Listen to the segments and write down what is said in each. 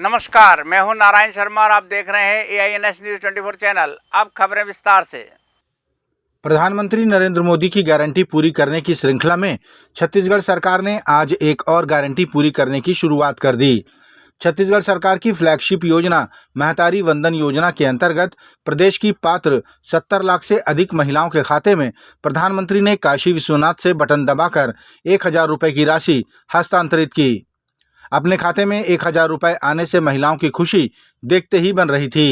नमस्कार, मैं हूं नारायण शर्मा और आप देख रहे हैं AINS न्यूज़ 24 चैनल। अब खबरें विस्तार से। प्रधानमंत्री नरेंद्र मोदी की गारंटी पूरी करने की श्रृंखला में छत्तीसगढ़ सरकार ने आज एक और गारंटी पूरी करने की शुरुआत कर दी। छत्तीसगढ़ सरकार की फ्लैगशिप योजना महतारी वंदन योजना के अंतर्गत प्रदेश की पात्र 70 लाख से अधिक महिलाओं के खाते में प्रधानमंत्री ने काशी विश्वनाथ से बटन दबाकर 1000 रुपये की राशि हस्तांतरित की। अपने खाते में 1000 रुपये आने से महिलाओं की खुशी देखते ही बन रही थी।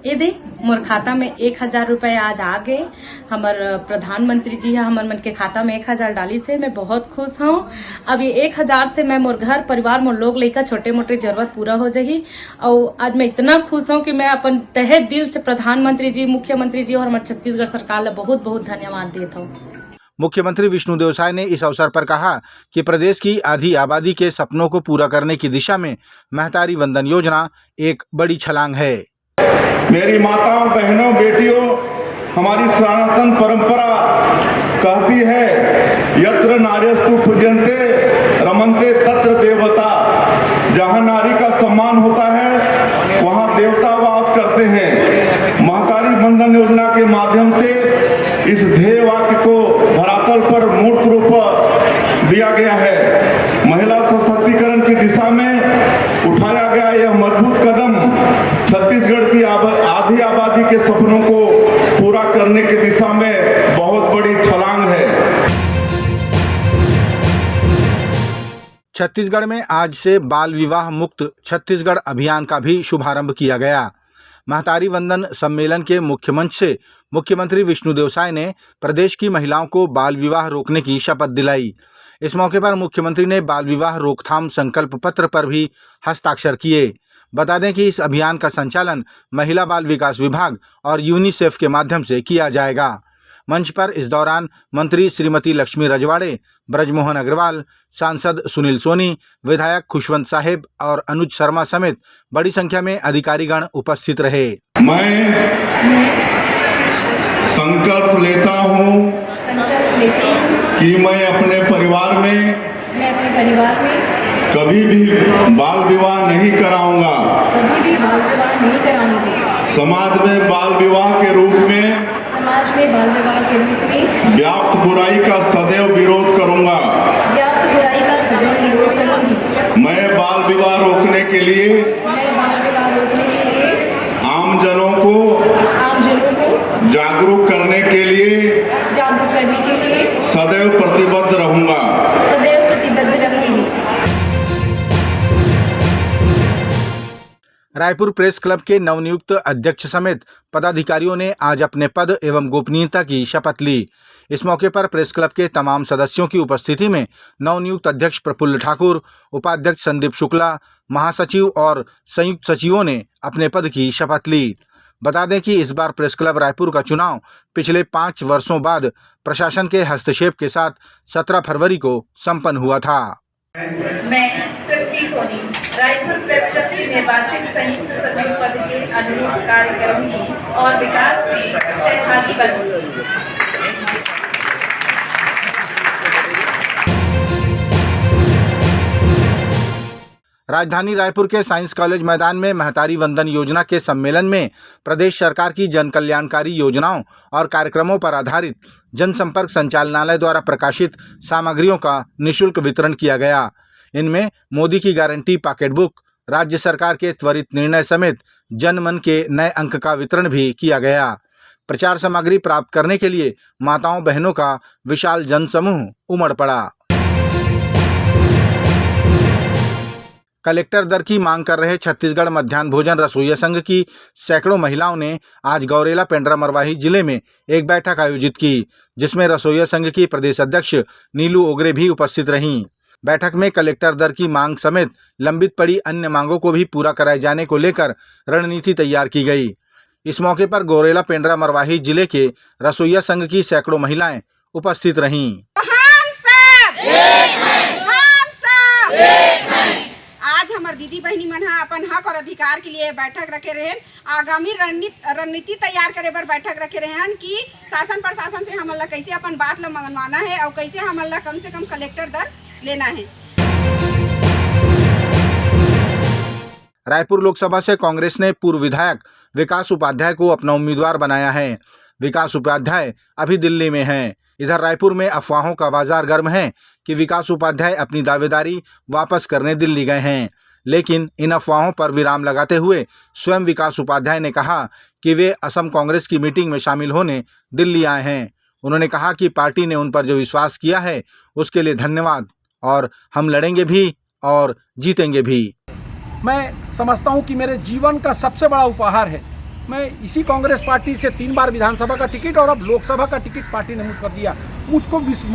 ये देख मोर खाता में 1000 रुपए आज आ गए। हमार प्रधानमंत्री जी है हमर मन के खाता में 1000 डाली से मैं बहुत खुश हूँ। अब ये 1000 से मैं मोर घर परिवार मोर लोग लेकर छोटे मोटे जरूरत पूरा हो जाही। और आज मैं इतना खुश हूँ कि मैं अपन तहे दिल से प्रधानमंत्री जी, मुख्यमंत्री जी और हमारे छत्तीसगढ़ सरकार ला बहुत बहुत धन्यवाद देता हूँ। मुख्यमंत्री विष्णुदेव साय ने इस अवसर पर कहा कि प्रदेश की आधी आबादी के सपनों को पूरा करने की दिशा में महतारी वंदन योजना एक बड़ी छलांग है। मेरी माताओं, बहनों, बेटियों, हमारी सनातन परंपरा कहती है यत्र नार्यस्तु पूज्यन्ते रमन्ते तत्र देवता। जहाँ नारी का सम्मान होता है वहाँ देवता वास करते हैं। महतारी वंदन योजना के माध्यम से इस ध्येय वाक्य को धरातल पर मूर्त रूप दिया गया है। महिला सशक्तिकरण की दिशा में उठाया गया यह मजबूत कदम छत्तीसगढ़ की आधी आबादी के सपनों को पूरा करने की दिशा में बहुत बड़ी छलांग है। छत्तीसगढ़ में आज से बाल विवाह मुक्त छत्तीसगढ़ अभियान का भी शुभारंभ किया गया। महतारी वंदन सम्मेलन के मुख्य मंच से मुख्यमंत्री विष्णुदेव साय ने प्रदेश की महिलाओं को बाल विवाह रोकने की शपथ दिलाई। इस मौके पर मुख्यमंत्री ने बाल विवाह रोकथाम संकल्प पत्र पर भी हस्ताक्षर किए। बता दें कि इस अभियान का संचालन महिला बाल विकास विभाग और यूनिसेफ के माध्यम से किया जाएगा। मंच पर इस दौरान मंत्री श्रीमती लक्ष्मी रजवाड़े, ब्रजमोहन अग्रवाल, सांसद सुनील सोनी, विधायक खुशवंत साहेब और अनुज शर्मा समेत बड़ी संख्या में अधिकारीगण उपस्थित रहे। मैं संकल्प लेता हूँ कि मैं अपने परिवार में कभी भी बाल विवाह नहीं कराऊंगा। समाज में बाल विवाह के रूप में व्याप्त बुराई का सदैव विरोध करूंगा। मैं बाल विवाह रोकने के लिए आम जनों को जागरूक करने के लिए सदैव प्रतिबद्ध रहूंगा। रायपुर प्रेस क्लब के नवनियुक्त अध्यक्ष समेत पदाधिकारियों ने आज अपने पद एवं गोपनीयता की शपथ ली। इस मौके पर प्रेस क्लब के तमाम सदस्यों की उपस्थिति में नवनियुक्त अध्यक्ष प्रफुल्ल ठाकुर, उपाध्यक्ष संदीप शुक्ला, महासचिव और संयुक्त सचिवों ने अपने पद की शपथ ली। बता दें कि इस बार प्रेस क्लब रायपुर का चुनाव पिछले 5 वर्षों बाद प्रशासन के हस्तक्षेप के साथ 17 फरवरी को संपन्न हुआ था। मैं तृप्ति सोनी रायपुर प्रेस क्लब से निर्वाचित संयुक्त सचिव पद के अनुरूप कार्य करूंगी और विकास में सहभागी बनूंगी। राजधानी रायपुर के साइंस कॉलेज मैदान में महतारी वंदन योजना के सम्मेलन में प्रदेश सरकार की जन कल्याणकारी योजनाओं और कार्यक्रमों पर आधारित जनसंपर्क संचालनालय द्वारा प्रकाशित सामग्रियों का निःशुल्क वितरण किया गया। इनमें मोदी की गारंटी पॉकेट बुक, राज्य सरकार के त्वरित निर्णय समेत जनमन के नए अंक का वितरण भी किया गया। प्रचार सामग्री प्राप्त करने के लिए माताओं बहनों का विशाल जनसमूह उमड़ पड़ा। कलेक्टर दर की मांग कर रहे छत्तीसगढ़ मध्याह्न भोजन रसोइया संघ की सैकड़ों महिलाओं ने आज गौरेला पेंड्रा मरवाही जिले में एक बैठक आयोजित की, जिसमें रसोइया संघ की प्रदेश अध्यक्ष नीलू ओगरे भी उपस्थित रहीं। बैठक में कलेक्टर दर की मांग समेत लंबित पड़ी अन्य मांगों को भी पूरा कराए जाने को लेकर रणनीति तैयार की गई। इस मौके पर गौरेला पेंड्रा मरवाही जिले के रसोइया संघ की सैकड़ों महिलाएं उपस्थित रहीं। आज हमार दीदी बहनी मन अपन हक और अधिकार के लिए बैठक रखे रहे। आगामी रणनीति तैयार करे बर बैठक रखे रहे कि शासन प्रशासन से हमन ला कैसे अपन बात ला मनवाना है और कैसे हमन ला कम से कम कलेक्टर दर लेना है। रायपुर लोकसभा से कांग्रेस ने पूर्व विधायक विकास उपाध्याय को अपना उम्मीदवार बनाया है। विकास उपाध्याय अभी दिल्ली में हैं। इधर रायपुर में अफवाहों का बाजार गर्म है कि विकास उपाध्याय अपनी दावेदारी वापस करने दिल्ली गए हैं, लेकिन इन अफवाहों पर विराम लगाते हुए स्वयं विकास उपाध्याय ने कहा कि वे असम कांग्रेस की मीटिंग में शामिल होने दिल्ली आए हैं। उन्होंने कहा कि पार्टी ने उन पर जो विश्वास किया है उसके लिए धन्यवाद और हम लड़ेंगे भी और जीतेंगे भी। मैं समझता हूं कि मेरे जीवन का सबसे बड़ा उपहार है। मैं इसी कांग्रेस पार्टी से 3 बार विधानसभा का टिकट और अब लोकसभा का टिकट पार्टी ने मुझ पर दिया। मुझ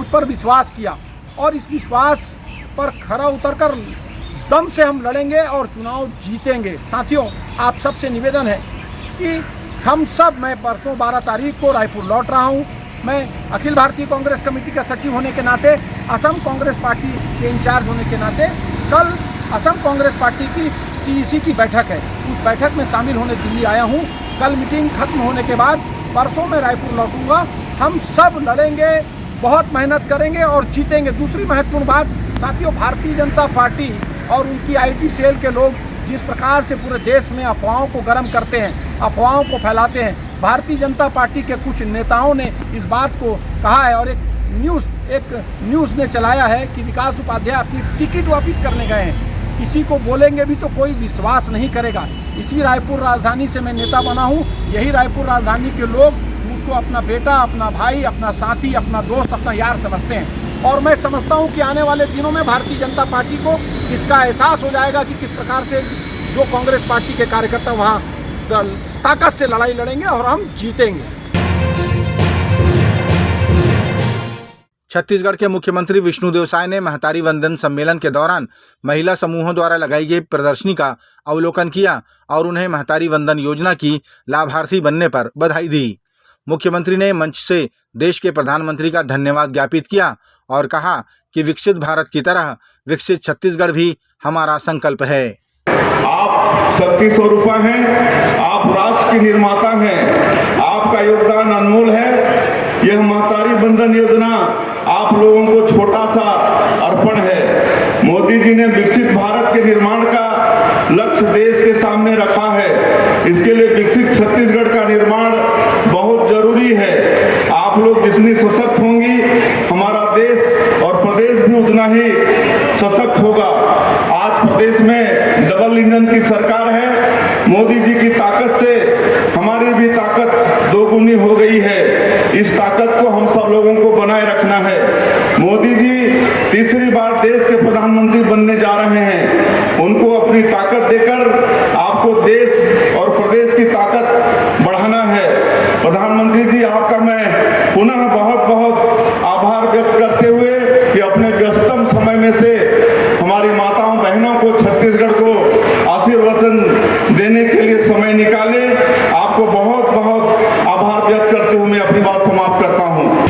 पर विश्वास किया और इस विश्वास पर खरा उतरकर दम से हम लड़ेंगे और चुनाव जीतेंगे। साथियों, आप सबसे निवेदन है कि हम सब, मैं परसों 12 तारीख को रायपुर लौट रहा हूं। मैं अखिल भारतीय कांग्रेस कमेटी का सचिव होने के नाते, असम कांग्रेस पार्टी के इंचार्ज होने के नाते, कल असम कांग्रेस पार्टी की CEC की बैठक है, उस बैठक में शामिल होने दिल्ली आया हूं। कल मीटिंग खत्म होने के बाद परसों मैं रायपुर लौटूंगा। हम सब लड़ेंगे, बहुत मेहनत करेंगे और जीतेंगे। दूसरी महत्वपूर्ण बात साथियों, भारतीय जनता पार्टी और उनकी IT सेल के लोग जिस प्रकार से पूरे देश में अफवाहों को गर्म करते हैं, अफवाहों को फैलाते हैं, भारतीय जनता पार्टी के कुछ नेताओं ने इस बात को कहा है और एक न्यूज़ ने चलाया है कि विकास उपाध्याय अपनी टिकट वापस करने गए हैं। किसी को बोलेंगे भी तो कोई विश्वास नहीं करेगा। इसी रायपुर राजधानी से मैं नेता बना हूँ। यही रायपुर राजधानी के लोग मुझको अपना बेटा, अपना भाई, अपना साथी, अपना दोस्त, अपना यार समझते हैं और मैं समझता हूँ कि आने वाले दिनों में भारतीय जनता पार्टी को इसका एहसास हो जाएगा कि किस प्रकार से जो कांग्रेस पार्टी के कार्यकर्ता वहाँ ताकत से लड़ाई लड़ेंगे और हम जीतेंगे। छत्तीसगढ़ के मुख्यमंत्री विष्णुदेव साय ने महतारी वंदन सम्मेलन के दौरान महिला समूहों द्वारा लगाई गई प्रदर्शनी का अवलोकन किया और उन्हें महतारी वंदन योजना की लाभार्थी बनने पर बधाई दी। मुख्यमंत्री ने मंच से देश के प्रधानमंत्री का धन्यवाद ज्ञापित किया और कहा कि विकसित भारत की तरह विकसित छत्तीसगढ़ भी हमारा संकल्प है। आप शक्ति स्वरूपा हैं, आप राष्ट्र के निर्माता हैं, आपका योगदान अनमोल है। यह महतारी वंदन योजना आप लोगों को छोटा सा अर्पण है। मोदी जी ने विकसित भारत के निर्माण का लक्ष्य देश के सामने रखा है। इसके लिए विकसित छत्तीसगढ़ का निर्माण बहुत जरूरी है। आप लोग जितनी सशक्त होंगी, हमारा देश और प्रदेश भी उतना ही सशक्त होगा। आज प्रदेश में डबल इंजन की सरकार है। मोदी जी की ताकत से हमारी भी ताकत दोगुनी हो गई है। इस ताकत को हम सब लोगों को बनाए रखना है। मोदी जी तीसरी बार देश के प्रधानमंत्री बनने जा रहे हैं। उनको अपनी ताकत देकर आपको देश और प्रदेश की ताकत बढ़ाना है। प्रधानमंत्री जी, आपका मैं पुनः बहुत बहुत आभार व्यक्त करते हुए कि अपने व्यस्तम समय में से हमारी माताओं बहनों को, छत्तीसगढ़ को आशीर्वाद देने के लिए समय निकाले। आपको बहुत बहुत आभार व्यक्त करते हुए मैं अपनी बात समाप्त करता हूं।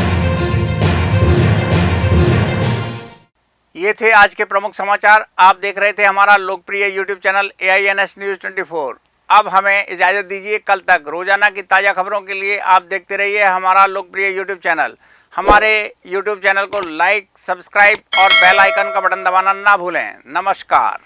ये थे आज के प्रमुख समाचार। आप देख रहे थे हमारा लोकप्रिय YouTube चैनल AINS News 24। अब हमें इजाज़त दीजिए। कल तक रोजाना की ताज़ा खबरों के लिए आप देखते रहिए हमारा लोकप्रिय YouTube चैनल। हमारे YouTube चैनल को लाइक, सब्सक्राइब और बेल आइकन का बटन दबाना ना भूलें। नमस्कार।